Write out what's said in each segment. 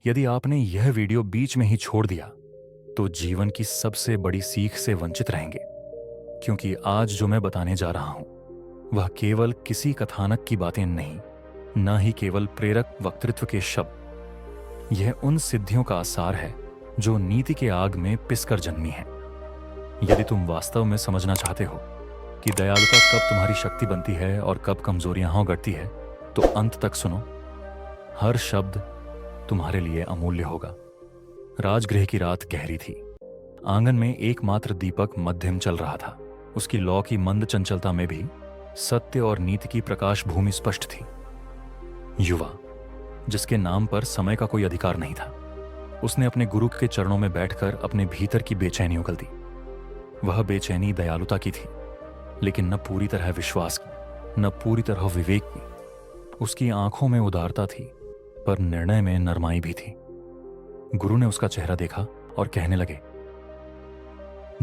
यदि आपने यह वीडियो बीच में ही छोड़ दिया तो जीवन की सबसे बड़ी सीख से वंचित रहेंगे, क्योंकि आज जो मैं बताने जा रहा हूं वह केवल किसी कथानक की बातें नहीं, न ही केवल प्रेरक वक्तृत्व के शब्द। यह उन सिद्धियों का आसार है जो नीति के आग में पिसकर जन्मी है। यदि तुम वास्तव में समझना चाहते हो कि दयालुता कब तुम्हारी शक्ति बनती है और कब कमजोरियां हो गढ़ती है, तो अंत तक सुनो। हर शब्द तुम्हारे लिए अमूल्य होगा। राजगृह की रात गहरी थी। आंगन में एकमात्र दीपक मध्यम चल रहा था। उसकी लौ की मंद चंचलता में भी सत्य और नीति की प्रकाश भूमि स्पष्ट थी। युवा, जिसके नाम पर समय का कोई अधिकार नहीं था, उसने अपने गुरु के चरणों में बैठकर अपने भीतर की बेचैनी उगल दी। वह बेचैनी दयालुता की थी, लेकिन न पूरी तरह विश्वास की, न पूरी तरह विवेक की। उसकी आंखों में उदारता थी, पर निर्णय में नरमाई भी थी। गुरु ने उसका चेहरा देखा और कहने लगे,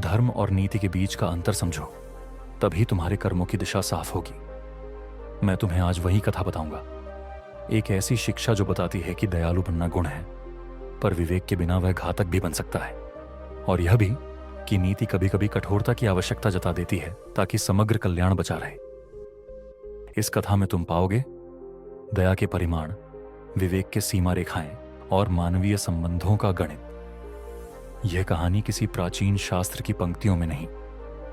धर्म और नीति के बीच का अंतर समझो, तभी तुम्हारे कर्मों की दिशा साफ होगी। मैं तुम्हें आज वही कथा बताऊंगा, एक ऐसी शिक्षा जो बताती है कि दयालु बनना गुण है, पर विवेक के बिना वह घातक भी बन सकता है। और यह भी कि नीति कभी कभी कठोरता की आवश्यकता जता देती है ताकि समग्र कल्याण बचा रहे। इस कथा में तुम पाओगे दया के परिमाण, विवेक के सीमा रेखाएं और मानवीय संबंधों का गणित। यह कहानी किसी प्राचीन शास्त्र की पंक्तियों में नहीं,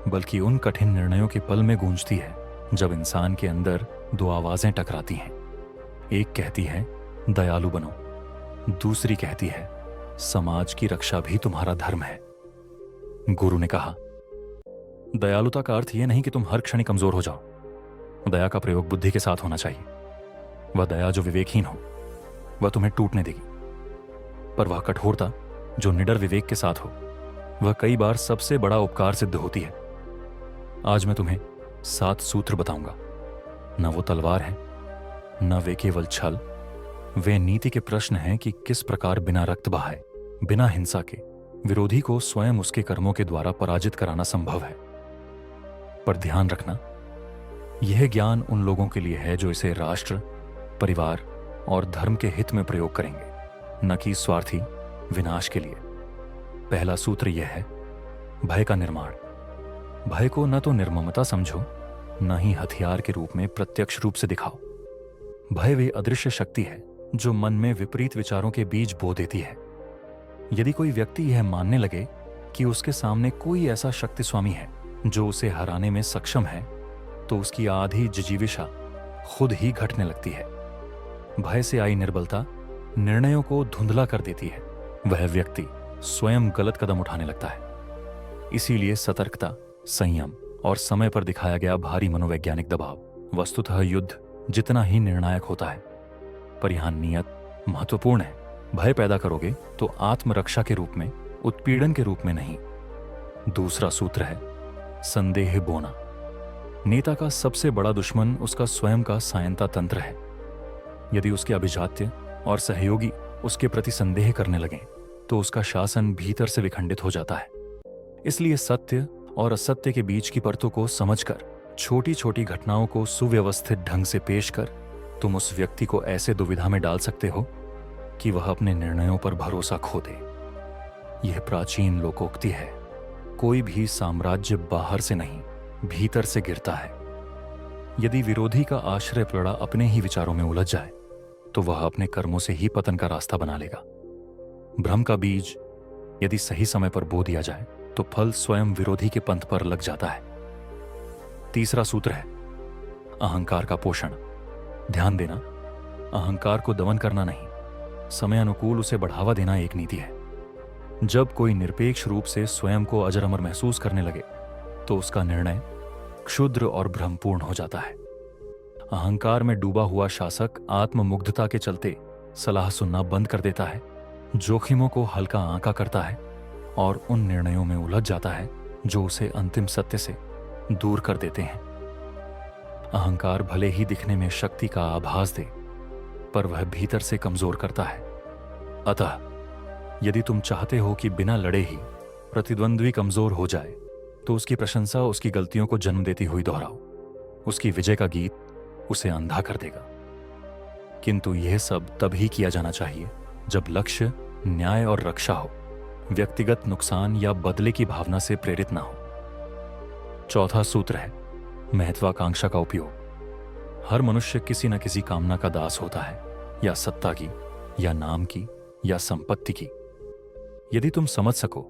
बल्कि उन कठिन निर्णयों के पल में गूंजती है जब इंसान के अंदर दो आवाजें टकराती हैं। एक कहती है दयालु बनो, दूसरी कहती है समाज की रक्षा भी तुम्हारा धर्म है। गुरु ने कहा, दयालुता का अर्थ यह नहीं कि तुम हर क्षण कमजोर हो जाओ। दया का प्रयोग बुद्धि के साथ होना चाहिए। वह दया जो विवेकहीन हो वह तुम्हें टूटने देगी, पर वह कठोरता जो निडर विवेक के साथ हो वह कई बार सबसे बड़ा उपकार सिद्ध होती है। आज मैं तुम्हें 7 सूत्र बताऊंगा। न वो तलवार है, न वे केवल छल। वे नीति के प्रश्न हैं कि किस प्रकार बिना रक्त बहाए, बिना हिंसा के विरोधी को स्वयं उसके कर्मों के द्वारा पराजित कराना संभव है। पर ध्यान रखना, यह ज्ञान उन लोगों के लिए है जो इसे राष्ट्र, परिवार और धर्म के हित में प्रयोग करेंगे, न कि स्वार्थी विनाश के लिए। पहला सूत्र यह है भय का निर्माण। भय को न तो निर्ममता समझो, न ही हथियार के रूप में प्रत्यक्ष रूप से दिखाओ। भय वे अदृश्य शक्ति है जो मन में विपरीत विचारों के बीज बो देती है। यदि कोई व्यक्ति यह मानने लगे कि उसके सामने कोई ऐसा शक्ति स्वामी है जो उसे हराने में सक्षम है, तो उसकी आधी जिजीविषा खुद ही घटने लगती है। भय से आई निर्बलता निर्णयों को धुंधला कर देती है। वह व्यक्ति स्वयं गलत कदम उठाने लगता है। इसीलिए सतर्कता, संयम और समय पर दिखाया गया भारी मनोवैज्ञानिक दबाव वस्तुतः युद्ध जितना ही निर्णायक होता है। पर यहां नियत महत्वपूर्ण है। भय पैदा करोगे तो आत्मरक्षा के रूप में, उत्पीड़न के रूप में नहीं। दूसरा सूत्र है संदेह बोना। नेता का सबसे बड़ा दुश्मन उसका स्वयं का सायंता तंत्र है। यदि उसके अभिजात्य और सहयोगी उसके प्रति संदेह करने लगें तो उसका शासन भीतर से विखंडित हो जाता है। इसलिए सत्य और असत्य के बीच की परतों को समझकर, छोटी छोटी घटनाओं को सुव्यवस्थित ढंग से पेश कर तुम उस व्यक्ति को ऐसे दुविधा में डाल सकते हो कि वह अपने निर्णयों पर भरोसा खो दे। यह प्राचीन लोकोक्ति है, कोई भी साम्राज्य बाहर से नहीं, भीतर से गिरता है। यदि विरोधी का आश्रय पड़ा अपने ही विचारों में उलझ जाए तो वह अपने कर्मों से ही पतन का रास्ता बना लेगा। भ्रम का बीज यदि सही समय पर बो दिया जाए तो फल स्वयं विरोधी के पंथ पर लग जाता है। तीसरा सूत्र है अहंकार का पोषण। ध्यान देना, अहंकार को दमन करना नहीं, समय अनुकूल उसे बढ़ावा देना एक नीति है। जब कोई निरपेक्ष रूप से स्वयं को अजर अमर महसूस करने लगे तो उसका निर्णय क्षुद्र और भ्रमपूर्ण हो जाता है। अहंकार में डूबा हुआ शासक आत्ममुग्धता के चलते सलाह सुनना बंद कर देता है, जोखिमों को हल्का आंका करता है और उन निर्णयों में उलझ जाता है जो उसे अंतिम सत्य से दूर कर देते हैं। अहंकार भले ही दिखने में शक्ति का आभास दे, पर वह भीतर से कमजोर करता है। अतः यदि तुम चाहते हो कि बिना लड़े ही प्रतिद्वंद्वी कमजोर हो जाए, तो उसकी प्रशंसा उसकी गलतियों को जन्म देती हुई दोहराओ। उसकी विजय का गीत उसे अंधा कर देगा। किंतु यह सब तभी किया जाना चाहिए जब लक्ष्य न्याय और रक्षा हो, व्यक्तिगत नुकसान या बदले की भावना से प्रेरित ना हो। चौथा सूत्र है महत्वाकांक्षा का उपयोग। हर मनुष्य किसी न किसी कामना का दास होता है, या सत्ता की, या नाम की, या संपत्ति की। यदि तुम समझ सको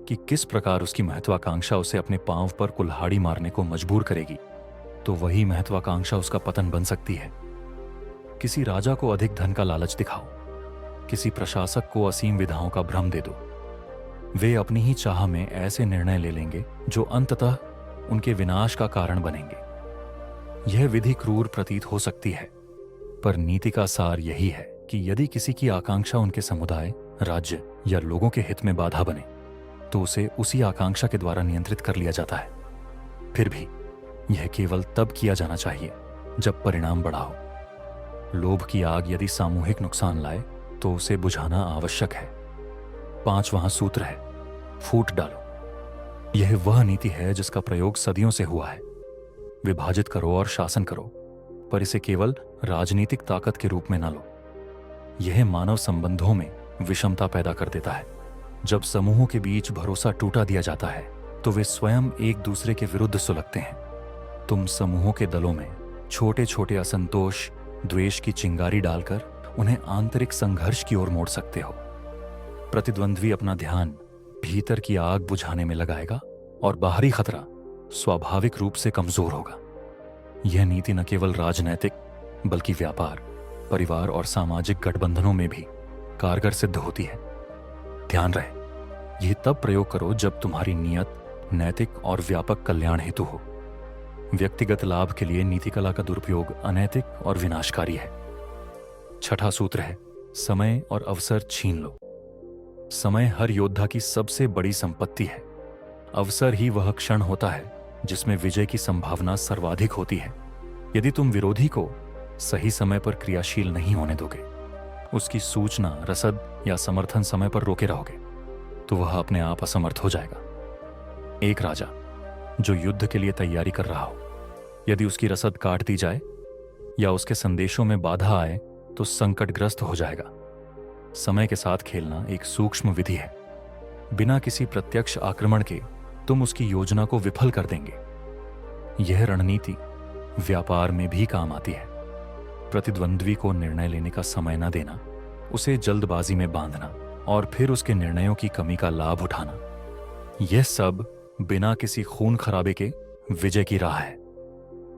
कि किस प्रकार उसकी महत्वाकांक्षा उसे अपने पांव पर कुल्हाड़ी मारने को मजबूर करेगी, तो वही महत्वाकांक्षा उसका पतन बन सकती है। किसी राजा को अधिक धन का लालच दिखाओ, किसी प्रशासक को असीम विधाओं का भ्रम दे दो, वे अपनी ही चाह में ऐसे निर्णय ले लेंगे जो अंततः उनके विनाश का कारण बनेंगे। यह विधि क्रूर प्रतीत हो सकती है, पर नीति का सार यही है कि यदि किसी की आकांक्षा उनके समुदाय, राज्य या लोगों के हित में बाधा बने, तो उसे उसी आकांक्षा के द्वारा नियंत्रित कर लिया जाता है। फिर भी यह केवल तब किया जाना चाहिए जब परिणाम बड़ा हो। लोभ की आग यदि सामूहिक नुकसान लाए तो उसे बुझाना आवश्यक है। पांचवां सूत्र है फूट डालो। यह वह नीति है जिसका प्रयोग सदियों से हुआ है। विभाजित करो और शासन करो, पर इसे केवल राजनीतिक ताकत के रूप में न लो। यह मानव संबंधों में विषमता पैदा कर देता है। जब समूहों के बीच भरोसा टूटा दिया जाता है तो वे स्वयं एक दूसरे के विरुद्ध सुलगते हैं। तुम समूहों के दलों में छोटे छोटे असंतोष, द्वेष की चिंगारी डालकर उन्हें आंतरिक संघर्ष की ओर मोड़ सकते हो। प्रतिद्वंद्वी अपना ध्यान भीतर की आग बुझाने में लगाएगा और बाहरी खतरा स्वाभाविक रूप से कमजोर होगा। यह नीति न केवल राजनैतिक बल्कि व्यापार, परिवार और सामाजिक गठबंधनों में भी कारगर सिद्ध होती है। ध्यान रहे, यह तब प्रयोग करो जब तुम्हारी नियत नैतिक और व्यापक कल्याण हेतु हो। व्यक्तिगत लाभ के लिए नीति कला का दुरुपयोग अनैतिक और विनाशकारी है। छठा सूत्र है समय और अवसर छीन लो। समय हर योद्धा की सबसे बड़ी संपत्ति है। अवसर ही वह क्षण होता है जिसमें विजय की संभावना सर्वाधिक होती है। यदि तुम विरोधी को सही समय पर क्रियाशील नहीं होने दोगे, उसकी सूचना, रसद या समर्थन समय पर रोके रहोगे, तो वह अपने आप असमर्थ हो जाएगा। एक राजा जो युद्ध के लिए तैयारी कर रहा हो, यदि उसकी रसद काट दी जाए या उसके संदेशों में बाधा आए तो संकटग्रस्त हो जाएगा। समय के साथ खेलना एक सूक्ष्म विधि है। बिना किसी प्रत्यक्ष आक्रमण के तुम उसकी योजना को विफल कर देंगे। यह रणनीति व्यापार में भी काम आती है। प्रतिद्वंद्वी को निर्णय लेने का समय न देना, उसे जल्दबाजी में बांधना और फिर उसके निर्णयों की कमी का लाभ उठाना, यह सब बिना किसी खून खराबे के विजय की राह है।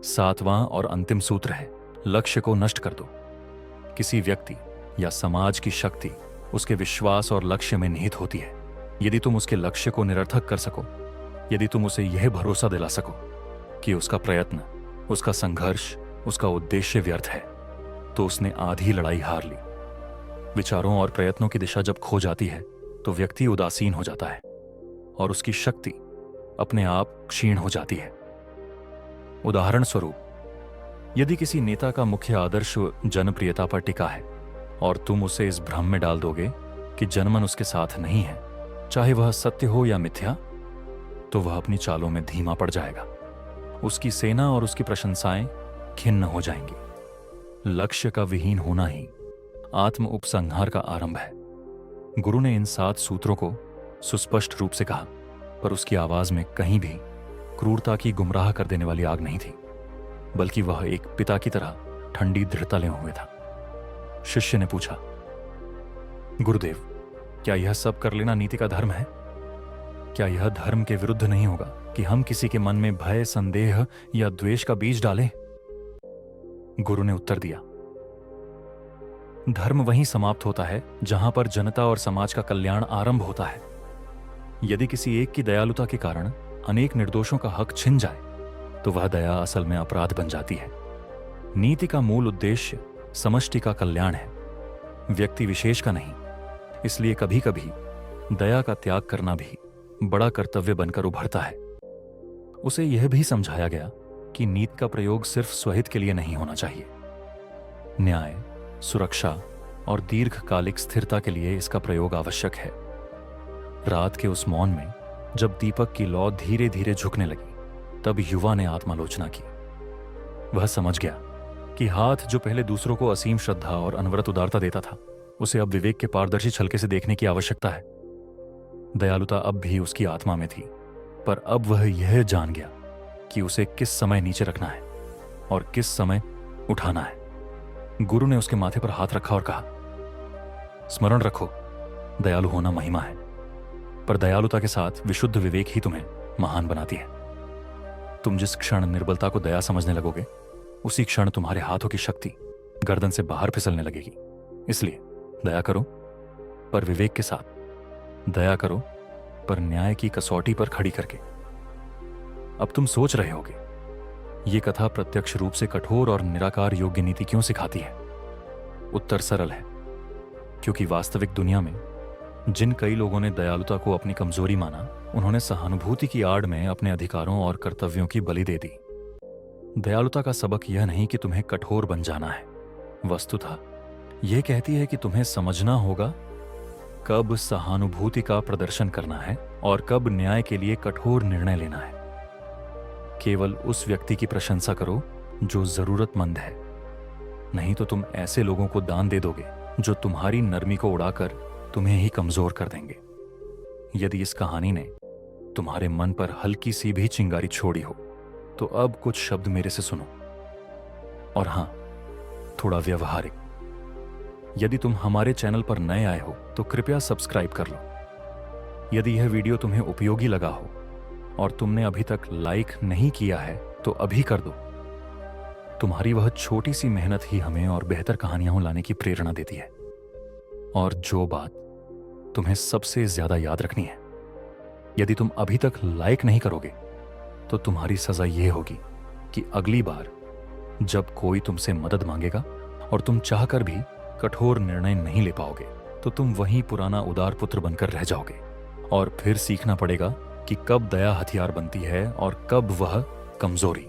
सातवां और अंतिम सूत्र है लक्ष्य को नष्ट कर दो। किसी व्यक्ति या समाज की शक्ति उसके विश्वास और लक्ष्य में निहित होती है। यदि तुम उसके लक्ष्य को निरर्थक कर सको, यदि तुम उसे यह भरोसा दिला सको कि उसका प्रयत्न, उसका संघर्ष, उसका उद्देश्य व्यर्थ है, तो उसने आधी लड़ाई हार ली। विचारों और प्रयत्नों की दिशा जब खो जाती है तो व्यक्ति उदासीन हो जाता है और उसकी शक्ति अपने आप क्षीण हो जाती है। उदाहरण स्वरूप, यदि किसी नेता का मुख्य आदर्श जनप्रियता पर टिका है और तुम उसे इस भ्रम में डाल दोगे कि जनमन उसके साथ नहीं है, चाहे वह सत्य हो या मिथ्या, तो वह अपनी चालों में धीमा पड़ जाएगा। उसकी सेना और उसकी प्रशंसाएं खिन्न हो जाएंगी। लक्ष्य का विहीन होना ही आत्म उपसंहार का आरंभ है। गुरु ने इन 7 सूत्रों को सुस्पष्ट रूप से कहा, पर उसकी आवाज में कहीं भी क्रूरता की गुमराह कर देने वाली आग नहीं थी, बल्कि वह एक पिता की तरह ठंडी दृढ़ता लिए हुए था। शिष्य ने पूछा, गुरुदेव, क्या यह सब कर लेना नीति का धर्म है? क्या यह धर्म के विरुद्ध नहीं होगा कि हम किसी के मन में भय, संदेह या द्वेष का बीज डालें? गुरु ने उत्तर दिया, धर्म वहीं समाप्त होता है जहां पर जनता और समाज का कल्याण आरंभ होता है। यदि किसी एक की दयालुता के कारण अनेक निर्दोषों का हक छिन जाए, तो वह दया असल में अपराध बन जाती है। नीति का मूल उद्देश्य समष्टि का कल्याण है, व्यक्ति विशेष का नहीं। इसलिए कभी कभी दया का त्याग करना भी बड़ा कर्तव्य बनकर उभरता है। उसे यह भी समझाया गया कि नीति का प्रयोग सिर्फ स्वहित के लिए नहीं होना चाहिए। न्याय, सुरक्षा और दीर्घकालिक स्थिरता के लिए इसका प्रयोग आवश्यक है। रात के उस मौन में जब दीपक की लौ धीरे धीरे झुकने लगी, तब युवा ने आत्मालोचना की। वह समझ गया कि हाथ जो पहले दूसरों को असीम श्रद्धा और अनवरत उदारता देता था, उसे अब विवेक के पारदर्शी छलके से देखने की आवश्यकता है। दयालुता अब भी उसकी आत्मा में थी, पर अब वह यह जान गया कि उसे किस समय नीचे रखना है और किस समय उठाना है। गुरु ने उसके माथे पर हाथ रखा और कहा, स्मरण रखो, दयालु होना महिमा है, पर दयालुता के साथ विशुद्ध विवेक ही तुम्हें महान बनाती है। तुम जिस क्षण निर्बलता को दया समझने लगोगे, उसी क्षण तुम्हारे हाथों की शक्ति गर्दन से बाहर फिसलने लगेगी। इसलिए दया करो, पर विवेक के साथ। दया करो, पर न्याय की कसौटी पर खड़ी करके। अब तुम सोच रहे होगे, ये कथा प्रत्यक्ष रूप से कठोर और निराकार योग्य नीति क्यों सिखाती है? उत्तर सरल है, क्योंकि वास्तविक दुनिया में जिन कई लोगों ने दयालुता को अपनी कमजोरी माना, उन्होंने सहानुभूति की आड़ में अपने अधिकारों और कर्तव्यों की बलि दे दी। दयालुता का सबक यह नहीं कि तुम्हें कठोर बन जाना है, वस्तुतः यह कहती है कि तुम्हें समझना होगा कब सहानुभूति का प्रदर्शन करना है और कब न्याय के लिए कठोर निर्णय लेना है। केवल उस व्यक्ति की प्रशंसा करो जो जरूरतमंद है, नहीं तो तुम ऐसे लोगों को दान दे दोगे जो तुम्हारी नरमी को उड़ाकर तुम्हें ही कमजोर कर देंगे। यदि इस कहानी ने तुम्हारे मन पर हल्की सी भी चिंगारी छोड़ी हो, तो अब कुछ शब्द मेरे से सुनो। और हां, थोड़ा व्यवहारिक। यदि तुम हमारे चैनल पर नए आए हो तो कृपया सब्सक्राइब कर लो। यदि यह वीडियो तुम्हें उपयोगी लगा हो और तुमने अभी तक लाइक नहीं किया है तो अभी कर दो। तुम्हारी वह छोटी सी मेहनत ही हमें और बेहतर कहानियां लाने की प्रेरणा देती है। और जो बात तुम्हें सबसे ज्यादा याद रखनी है, यदि तुम अभी तक लाइक नहीं करोगे तो तुम्हारी सजा यह होगी कि अगली बार जब कोई तुमसे मदद मांगेगा और तुम चाहकर भी कठोर निर्णय नहीं ले पाओगे, तो तुम वहीं पुराना उदार पुत्र बनकर रह जाओगे और फिर सीखना पड़ेगा कि कब दया हथियार बनती है और कब वह कमजोरी।